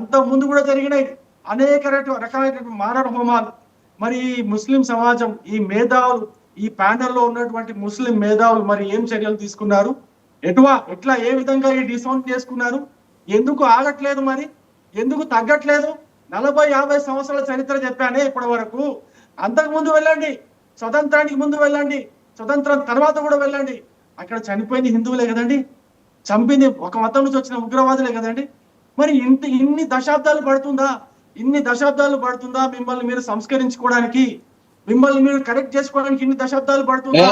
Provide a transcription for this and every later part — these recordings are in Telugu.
అంతకు ముందు కూడా జరిగినాయి అనేక రకాలైనటువంటి మారణ హోమాలు. మరి ఈ ముస్లిం సమాజం, ఈ మేధావులు, ఈ ప్యానెల్లో ఉన్నటువంటి ముస్లిం మేధావులు మరి ఏం చర్యలు తీసుకున్నారు? ఎట్లా ఏ విధంగా ఈ డిసౌంట్ చేసుకున్నారు? ఎందుకు ఆగట్లేదు? మరి ఎందుకు తగ్గట్లేదు? 40-50 సంవత్సరాల చరిత్ర చెప్పానే ఇప్పటి వరకు. అంతకు ముందు వెళ్ళండి, స్వతంత్రానికి ముందు వెళ్ళండి, స్వతంత్రం తర్వాత కూడా వెళ్ళండి. అక్కడ చనిపోయింది హిందువులే కదండి, చంపింది ఒక మతం నుంచి వచ్చిన ఉగ్రవాదులే కదండి. మరి ఇన్ని దశాబ్దాలు పడుతుందా? ఇన్ని దశాబ్దాలు పడుతుందా మిమ్మల్ని మీరు సంస్కరించుకోవడానికి, మిమ్మల్ని మీరు కరెక్ట్ చేసుకోవడానికి ఇన్ని దశాబ్దాలు పడుతుందా?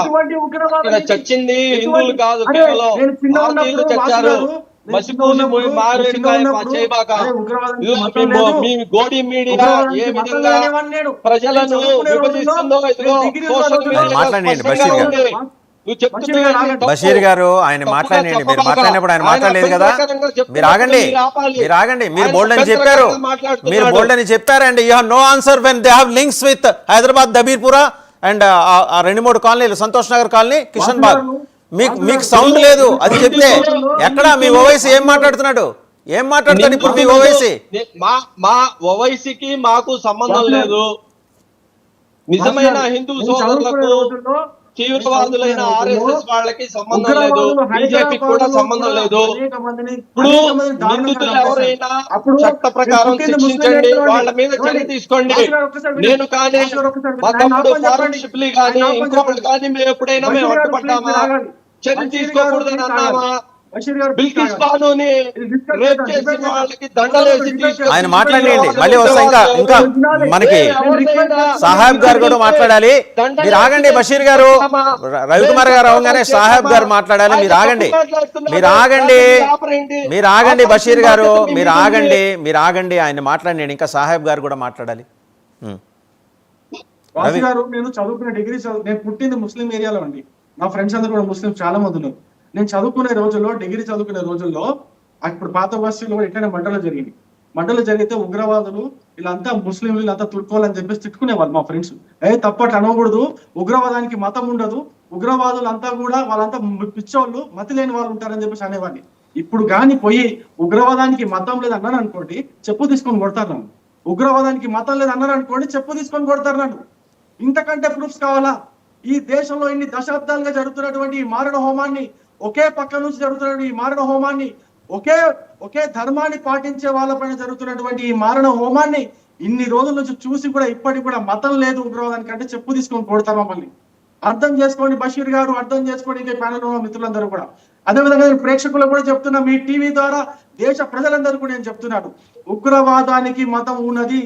ఎటువంటి ఉగ్రవాదం? చచ్చింది హిందువులు కాదు, కేవలం భారతీయులు చచ్చారు. గోడి మీడియా ఏ విధంగా ప్రజలను విభజిస్తుందో బషీర్ గారు ఆయన మాట్లాడండి. మీరు మాట్లాడినప్పుడు ఆయన మాట్లాడలేదు కదా. మీరు ఆగండి. మీరు బోల్డ్ అని చెప్పారు, చెప్పారండి. You have no answer when they have links with Hyderabad, Dabirpura and 2-3 కాలనీలు, సంతోష్ నగర్ కాలనీ, కిషన్ బాగ్. మీకు సౌండ్ లేదు అది చెప్తే. ఎక్కడ మీ ఓవైసీ ఏం మాట్లాడుతున్నాడు ఇప్పుడు మీ ఓవైసీ? మా ఓవైసీకి మాకు సంబంధం లేదు. నిజమైన హిందూ సోదరులకు, తీవ్రవాదులైన ఆర్ఎస్ఎస్ వాళ్ళకి సంబంధం లేదు, బీజేపీకి కూడా సంబంధం లేదు. ఇప్పుడు నిందితులు ఎవరైనా చట్ట ప్రకారం శిక్షించండి, వాళ్ళ మీద చర్య తీసుకోండి. నేను కానీ మా తమ్ముడు ఫారూక్ షిబ్లీ కానీ ఇంకొకళ్ళు కానీ మేము ఎప్పుడైనా అడ్డుపడ్డామా? చర్య తీసుకోకూడదని అన్నామా? బిల్కిస్ బానుని రేప్ చేసిన వాళ్ళకి దండలేసి ఆయన మాట్లాడండి. మళ్ళీ వస్తా. ఇంకా మనకి సాహెబ్ గారు కూడా మాట్లాడాలి. మీరు ఆగండి బషీర్ గారు. రవికుమార్ గారు అవగానే సాహెబ్ గారు మాట్లాడాలి. మీరు ఆగండి బషీర్ గారు. మీరు ఆగండి. ఆయన మాట్లాడండి. ఇంకా సాహెబ్ గారు కూడా మాట్లాడాలి. రవి గారు, నేను చదువుకున్న డిగ్రీ నేను పుట్టింది ముస్లిం ఏరియాలో అండి. నా ఫ్రెండ్స్ అందరూ కూడా ముస్లిం చాలా మంది ఉన్నారు. నేను చదువుకునే రోజుల్లో, డిగ్రీ చదువుకునే రోజుల్లో అప్పుడు పాత బస్తీలో కూడా ఇట్లనే మంటలు జరిగితే ఉగ్రవాదులు వీళ్ళంతా ముస్లింలు, వీళ్ళంతా తుడుకోవాలని చెప్పేసి తిట్టుకునేవాళ్ళు మా ఫ్రెండ్స్. తప్పట్లు అనకూడదు, ఉగ్రవాదానికి మతం ఉండదు, ఉగ్రవాదులు అంతా కూడా వాళ్ళంతా పిచ్చోళ్ళు, మతి లేని వాళ్ళు ఉంటారని చెప్పేసి అనేవాడిని. ఇప్పుడు కానీ పోయి ఉగ్రవాదానికి మతం లేదు అన్నాను అనుకోండి, చెప్పు తీసుకొని కొడతారు నన్ను. ఉగ్రవాదానికి మతం లేదు అన్నారు అనుకోండి, చెప్పు తీసుకొని కొడతారు నన్ను. ఇంతకంటే ప్రూఫ్స్ కావాలా? ఈ దేశంలో ఇన్ని దశాబ్దాలుగా జరుగుతున్నటువంటి ఈ మారణ హోమాన్ని, ఒకే పక్క నుంచి జరుగుతున్న ఈ మారణ హోమాన్ని, ఒకే ధర్మాన్ని పాటించే వాళ్ళపైన జరుగుతున్నటువంటి ఈ మారణ హోమాన్ని ఇన్ని రోజుల నుంచి చూసి కూడా ఇప్పటికి కూడా మతం లేదు ఉగ్రవాదానికి అంటే చెప్పు తీసుకొని కొడతారు మమ్మల్ని. అర్థం చేసుకోండి బషీర్ గారు, అర్థం చేసుకోండి. ఇంకా ప్యానెల్ ఉన్న మిత్రులందరూ కూడా అదేవిధంగా నేను ప్రేక్షకులకు కూడా చెప్తున్నా, మీ టీవీ ద్వారా దేశ ప్రజలందరూ కూడా నేను చెప్తున్నాను, ఉగ్రవాదానికి మతం ఉన్నది,